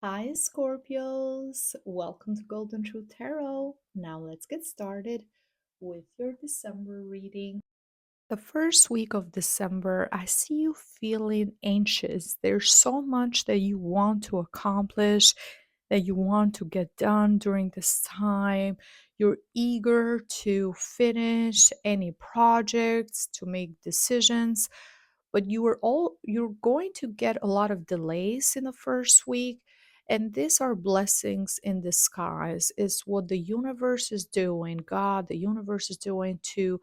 Hi, Scorpios. Welcome to Golden Truth Tarot. Now let's get started with your December reading. The first week of December, I see you feeling anxious. There's so much that you want to accomplish, that you want to get done during this time. You're eager to finish any projects, to make decisions, but you're going to get a lot of delays in the first week. And these are blessings in disguise, is what the universe is doing. God, the universe is doing to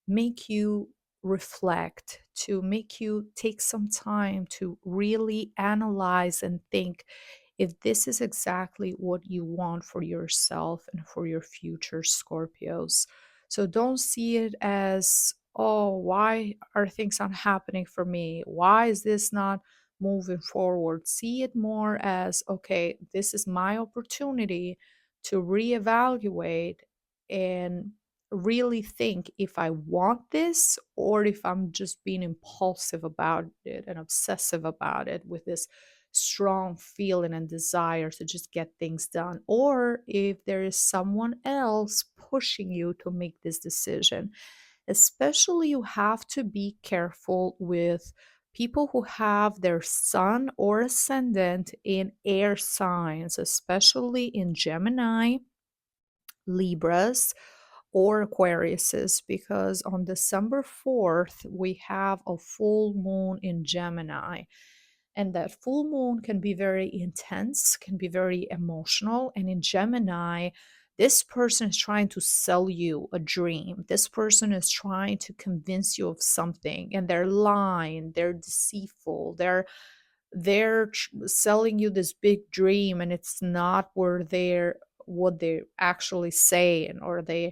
make you reflect, to make you take some time to really analyze and think if this is exactly what you want for yourself and for your future, Scorpios. So don't see it as, oh, why are things not happening for me? Why is this not moving forward? See it more as, okay, this is my opportunity to reevaluate and really think if I want this or if I'm just being impulsive about it and obsessive about it with this strong feeling and desire to just get things done, or if there is someone else pushing you to make this decision. Especially, you have to be careful with people who have their sun or ascendant in air signs, especially in Gemini, Libras, or Aquariuses, because on December 4th, we have a full moon in Gemini. And that full moon can be very intense, can be very emotional. And in Gemini, this person is trying to sell you a dream. This person is trying to convince you of something, and they're lying, they're deceitful, they're selling you this big dream, and it's not where they're what they're actually saying, or they're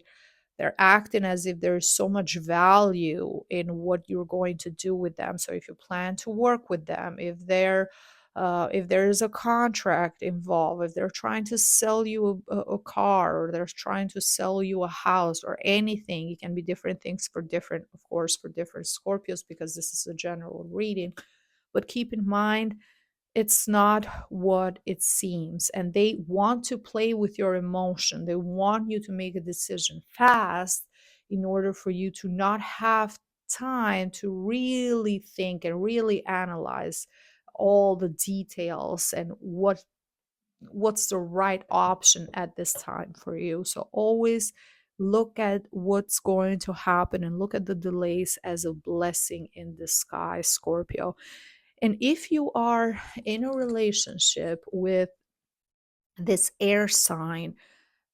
acting as if there's so much value in what you're going to do with them. So if you plan to work with them, if there is a contract involved, if they're trying to sell you a car, or they're trying to sell you a house or anything, it can be different things for different, of course, for different Scorpios, because this is a general reading. But keep in mind, it's not what it seems. And they want to play with your emotion. They want you to make a decision fast in order for you to not have time to really think and really analyze all the details and what's the right option at this time for you. So always look at what's going to happen and look at the delays as a blessing in disguise, Scorpio. And if you are in a relationship with this air sign,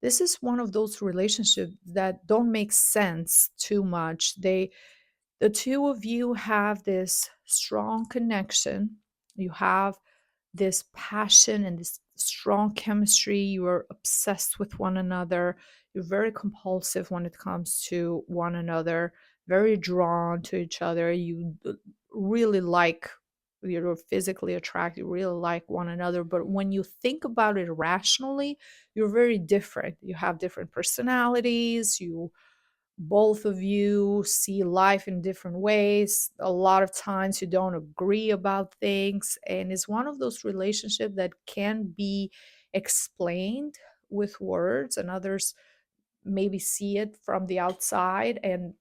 this is one of those relationships that don't make sense too much. The two of you have this strong connection. You have this passion and this strong chemistry. You are obsessed with one another. You're very compulsive when it comes to one another, very drawn to each other. You really like, you're physically attracted, you really like one another. But when you think about it rationally, you're very different. You have different personalities. Both of you see life in different ways. A lot of times you don't agree about things, and it's one of those relationships that can be explained with words, and others maybe see it from the outside and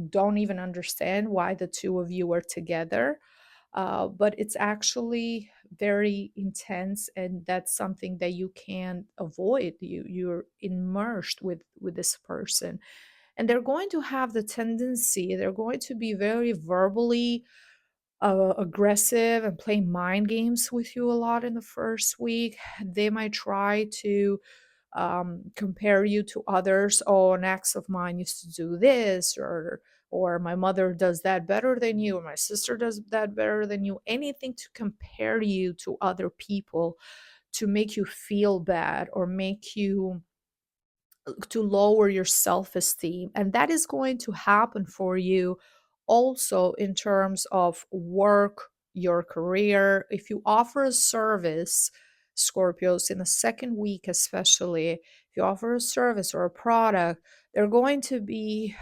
don't even understand why the two of you are together. But it's actually very intense, and that's something that you can't avoid. You're immersed with this person, and they're going to have the tendency, they're going to be very verbally aggressive and play mind games with you a lot in the first week. They might try to compare you to others. Oh, an ex of mine used to do this, or my mother does that better than you, or my sister does that better than you. Anything to compare you to other people, to make you feel bad, or make you to lower your self esteem. And that is going to happen for you also in terms of work, your career. If you offer a service, Scorpios, in the second week, especially, if you offer a service or a product, there are going to be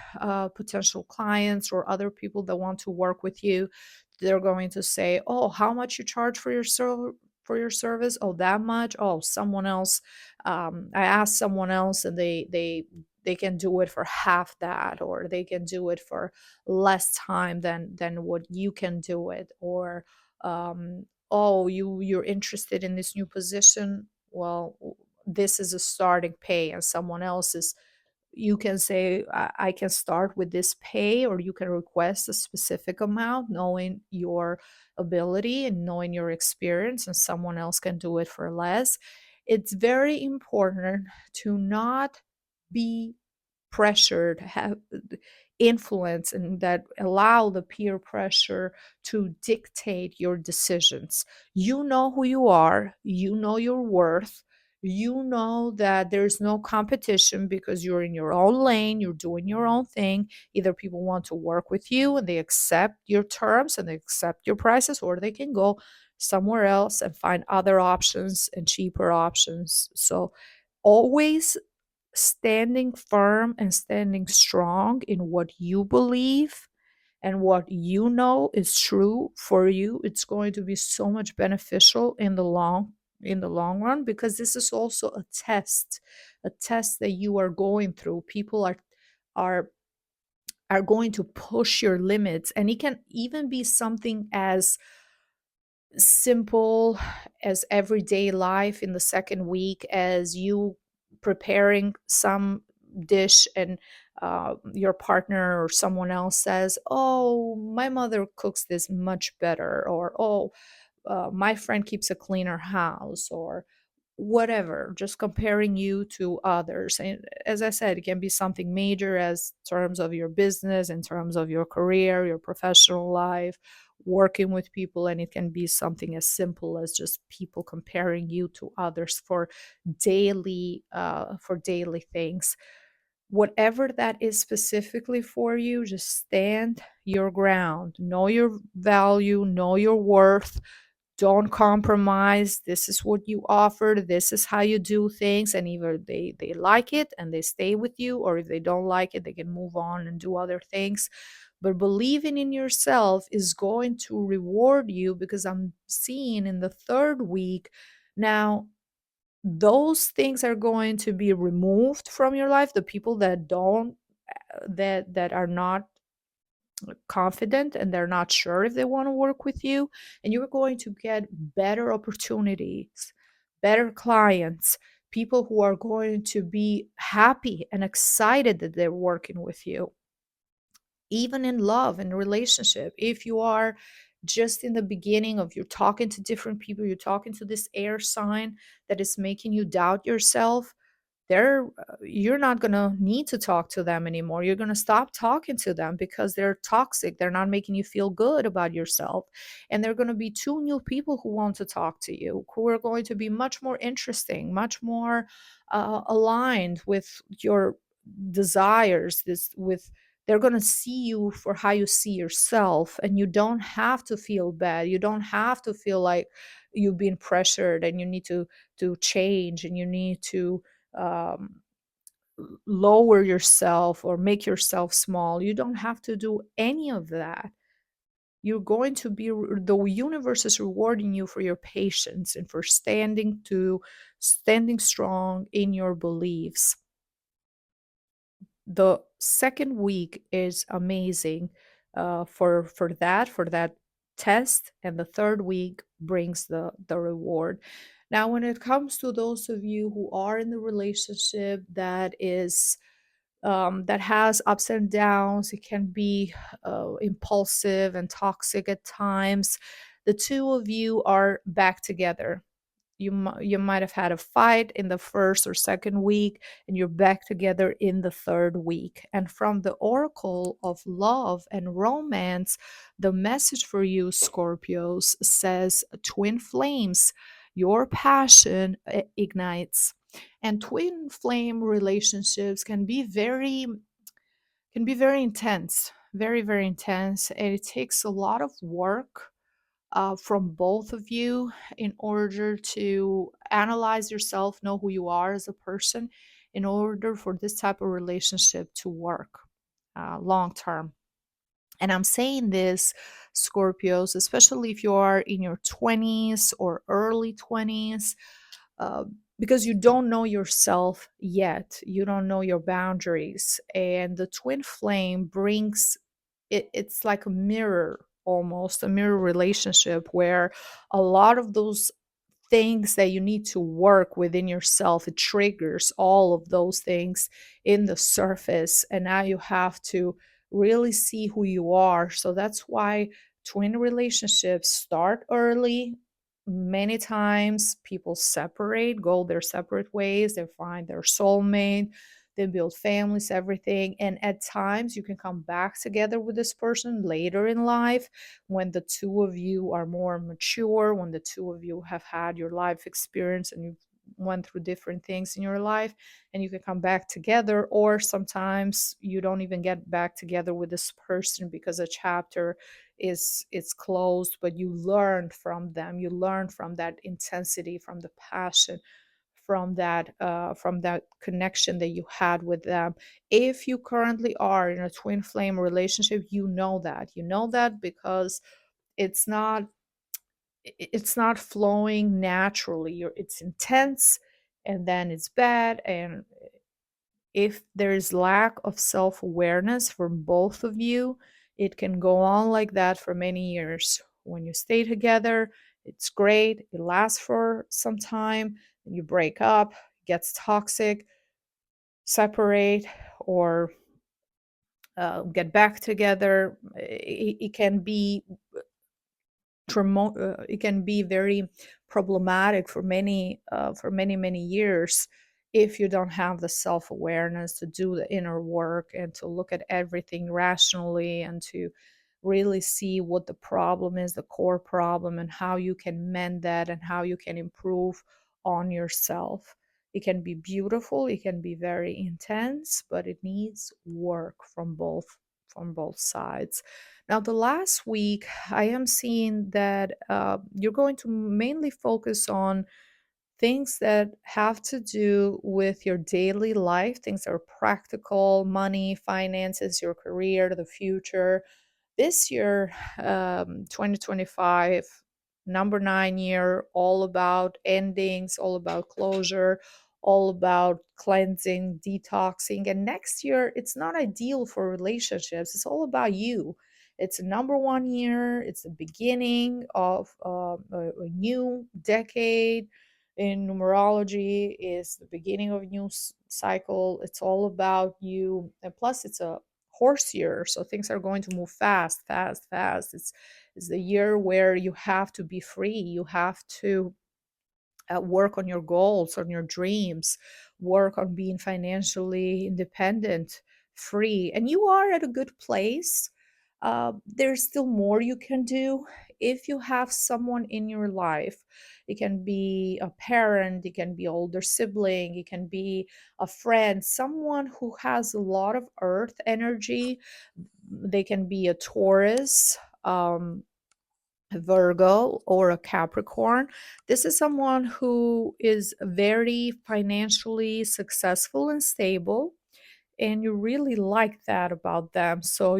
potential clients or other people that want to work with you. They're going to say, oh, how much you charge for your for your service? Oh, that much? Oh, someone else, I asked someone else and they can do it for half that, or they can do it for less time than what you can do it. Or oh, you're interested in this new position. Well, this is a starting pay, and someone else is, you can say, I can start with this pay, or you can request a specific amount, knowing your ability and knowing your experience, and someone else can do it for less. It's very important to not be pressured, have influence, and that allow the peer pressure to dictate your decisions. You know who you are, you know your worth, you know that there's no competition because you're in your own lane, you're doing your own thing. Either people want to work with you and they accept your terms and they accept your prices, or they can go somewhere else and find other options and cheaper options. So always standing firm and standing strong in what you believe and what you know is true for you, it's going to be so much beneficial in the long run, because this is also a test that you are going through. People are are going to push your limits, and it can even be something as simple as everyday life in the second week, as you preparing some dish, and your partner or someone else says, oh, my mother cooks this much better, or oh, my friend keeps a cleaner house, or whatever, just comparing you to others. And as I said, it can be something major as terms of your business, in terms of your career, your professional life, working with people, and it can be something as simple as just people comparing you to others for daily things. Whatever that is specifically for you, just stand your ground, know your value, know your worth, don't compromise. This is what you offer, this is how you do things, and either they like it and they stay with you, or if they don't like it, they can move on and do other things. But believing in yourself is going to reward you, because I'm seeing in the third week now, those things are going to be removed from your life. The people that don't that are not confident and they're not sure if they want to work with you, and you're going to get better opportunities, better clients, people who are going to be happy and excited that they're working with you. Even in love and relationship, if you are just in the beginning of, you're talking to different people, you're talking to this air sign that is making you doubt yourself, you're not going to need to talk to them anymore. You're going to stop talking to them because they're toxic, they're not making you feel good about yourself. And there are going to be two new people who want to talk to you, who are going to be much more interesting, much more aligned with your desires, this with they're going to see you for how you see yourself, and you don't have to feel bad, you don't have to feel like you've been pressured and you need to change, and you need to um, lower yourself or make yourself small. You don't have to do any of that. You're going to be, the universe is rewarding you for your patience and for standing strong in your beliefs. The second week is amazing for that test, and the third week brings the reward. Now, when it comes to those of you who are in the relationship that is that has ups and downs, it can be impulsive and toxic at times. The two of you are back together. You might have had a fight in the first or second week, and you're back together in the third week. And from the oracle of love and romance, the message for you, Scorpios, says twin flames. Your passion ignites. And twin flame relationships can be very intense, very, very intense. And it takes a lot of work from both of you in order to analyze yourself, know who you are as a person, in order for this type of relationship to work long term. And I'm saying this Scorpios, especially if you are in your 20s or early 20s, uh, because you don't know yourself yet. You don't know your boundaries. And the twin flame brings it's like a mirror, almost a mirror relationship, where a lot of those things that you need to work within yourself, it triggers all of those things in the surface, and now you have to really see who you are. So that's why twin relationships start early. Many times people separate, go their separate ways, they find their soulmate, they build families, everything. And at times you can come back together with this person later in life when the two of you are more mature, when the two of you have had your life experience and you've went through different things in your life, and you can come back together. Or sometimes you don't even get back together with this person because a chapter is closed, but you learned from them, you learned from that intensity, from the passion, from that connection that you had with them. If you currently are in a twin flame relationship, you know that because it's not it's not flowing naturally. It's intense, and then it's bad. And if there is lack of self-awareness from both of you, it can go on like that for many years. When you stay together, it's great, it lasts for some time, you break up, gets toxic, separate, or get back together. It can be it can be very problematic for many years if you don't have the self-awareness to do the inner work and to look at everything rationally and to really see what the problem is, the core problem, and how you can mend that and how you can improve on yourself. It can be beautiful, it can be very intense, but it needs work from both sides. Now, the last week, I am seeing that you're going to mainly focus on things that have to do with your daily life, things that are practical, money, finances, your career, the future. This year, 2025, number 9 year, all about endings, all about closure, all about cleansing, detoxing. And next year, it's not ideal for relationships. It's all about you. It's a number 1 year. It's the beginning of a new decade. In numerology, is the beginning of a new cycle. It's all about you, and plus, it's a horse year, so things are going to move fast, fast, fast. It's the year where you have to be free. You have to work on your goals, on your dreams, work on being financially independent, free, and you are at a good place. There's still more you can do if you have someone in your life. It can be a parent, it can be older sibling, it can be a friend, someone who has a lot of earth energy. They can be a Taurus, Virgo, or a Capricorn. This is someone who is very financially successful and stable, and you really like that about them. So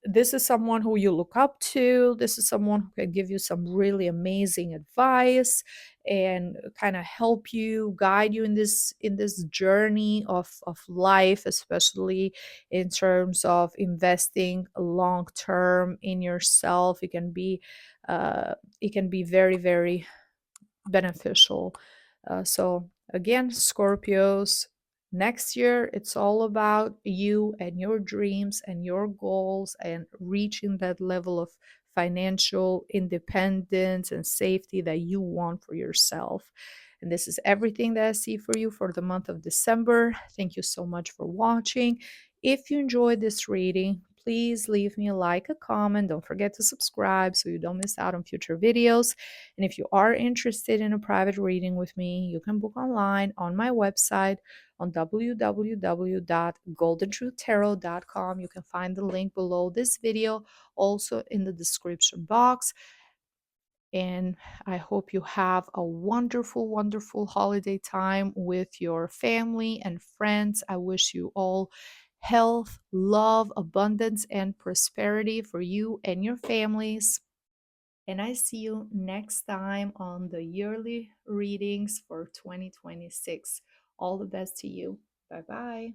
this is someone who you look up to. This is someone who can give you some really amazing advice and kind of help you, guide you in this journey of life, especially in terms of investing long term in yourself. Uh, it can be very beneficial. So, again, Scorpios, next year it's all about you and your dreams and your goals and reaching that level of financial independence and safety that you want for yourself. And this is everything that I see for you for the month of December. Thank you so much for watching. If you enjoyed this reading, please leave me a like, a comment. Don't forget to subscribe so you don't miss out on future videos. And if you are interested in a private reading with me, you can book online on my website on www.goldentruthtarot.com. You can find the link below this video, also in the description box. And I hope you have a wonderful holiday time with your family and friends. I wish you all health, love, abundance, and prosperity for you and your families. And I see you next time on the yearly readings for 2026. All the best to you. Bye bye.